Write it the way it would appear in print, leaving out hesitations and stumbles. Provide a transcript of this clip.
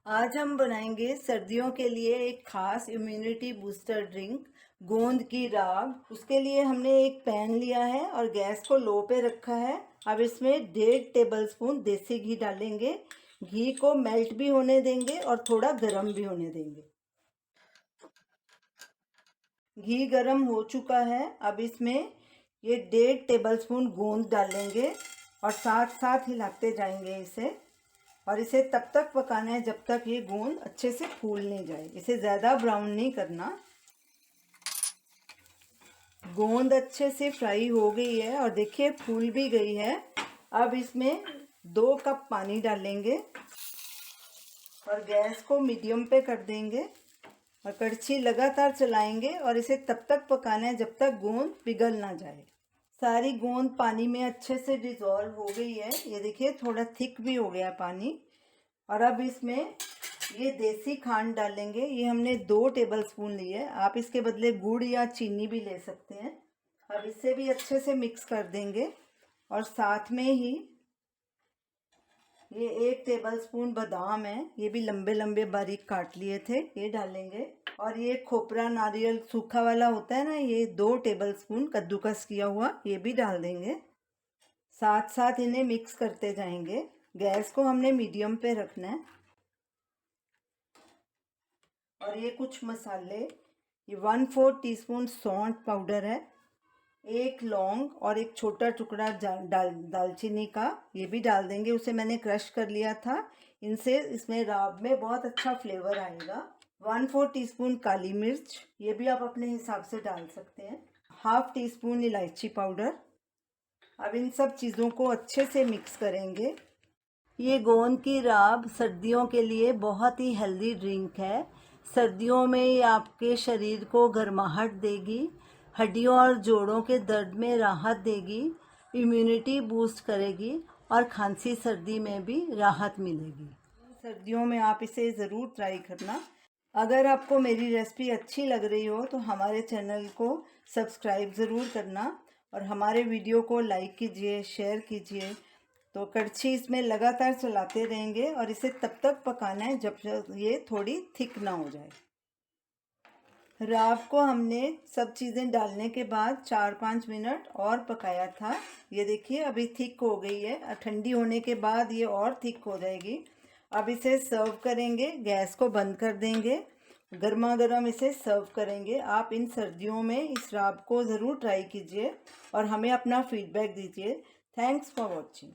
आज हम बनाएंगे सर्दियों के लिए एक खास इम्यूनिटी बूस्टर ड्रिंक गोंद की राब। उसके लिए हमने एक पैन लिया है और गैस को लो पे रखा है। अब इसमें 1.5 टेबलस्पून देसी घी डालेंगे। घी को मेल्ट भी होने देंगे और थोड़ा गर्म भी होने देंगे। घी गर्म हो चुका है। अब इसमें ये 1.5 टेबलस्पून गोंद डालेंगे और साथ साथ हिलाते जाएंगे इसे। और इसे तब तक पकाना है जब तक ये गोंद अच्छे से फूल नहीं जाए। इसे ज़्यादा ब्राउन नहीं करना। गोंद अच्छे से फ्राई हो गई है और देखिए फूल भी गई है। अब इसमें 2 कप पानी डालेंगे और गैस को मीडियम पे कर देंगे और कड़छी लगातार चलाएंगे और इसे तब तक पकाना है जब तक गोंद पिघल ना जाए। सारी गोंद पानी में अच्छे से डिज़ोल्व हो गई है। ये देखिए थोड़ा थिक भी हो गया पानी। और अब इसमें ये देसी खांड डालेंगे। ये हमने 2 टेबलस्पून ली है। आप इसके बदले गुड़ या चीनी भी ले सकते हैं। अब इसे भी अच्छे से मिक्स कर देंगे और साथ में ही ये 1 टेबलस्पून बादाम है। ये भी लंबे लंबे बारीक काट लिए थे, ये डालेंगे। और ये खोपरा नारियल सूखा वाला होता है ना, ये 2 टेबलस्पून कद्दूकस किया हुआ, ये भी डाल देंगे। साथ साथ इन्हें मिक्स करते जाएंगे। गैस को हमने मीडियम पे रखना है। और ये कुछ मसाले, ये 1/4 टीस्पून सौंठ पाउडर है, 1 लौंग और एक छोटा टुकड़ा दालचीनी का, ये भी डाल देंगे। उसे मैंने क्रश कर लिया था। इनसे इसमें राब में बहुत अच्छा फ्लेवर आएगा। 1/4 टीस्पून काली मिर्च, ये भी आप अपने हिसाब से डाल सकते हैं। 1/2 टीस्पून इलायची पाउडर। अब इन सब चीज़ों को अच्छे से मिक्स करेंगे। ये गोंद की राब सर्दियों के लिए बहुत ही हेल्दी ड्रिंक है। सर्दियों में ये आपके शरीर को गर्माहट देगी, हड्डियों और जोड़ों के दर्द में राहत देगी, इम्यूनिटी बूस्ट करेगी और खांसी सर्दी में भी राहत मिलेगी। सर्दियों में आप इसे ज़रूर ट्राई करना। अगर आपको मेरी रेसिपी अच्छी लग रही हो तो हमारे चैनल को सब्सक्राइब ज़रूर करना और हमारे वीडियो को लाइक कीजिए, शेयर कीजिए। तो कड़छी इसमें लगातार चलाते रहेंगे और इसे तब तक पकाना है जब तक ये थोड़ी थिक ना हो जाए। राब को हमने सब चीज़ें डालने के बाद 4-5 मिनट और पकाया था। ये देखिए अभी थिक हो गई है। ठंडी होने के बाद ये और थिक हो जाएगी। अब इसे सर्व करेंगे। गैस को बंद कर देंगे। गर्मा गर्म इसे सर्व करेंगे। आप इन सर्दियों में इस राब को ज़रूर ट्राई कीजिए और हमें अपना फीडबैक दीजिए। Thanks for watching.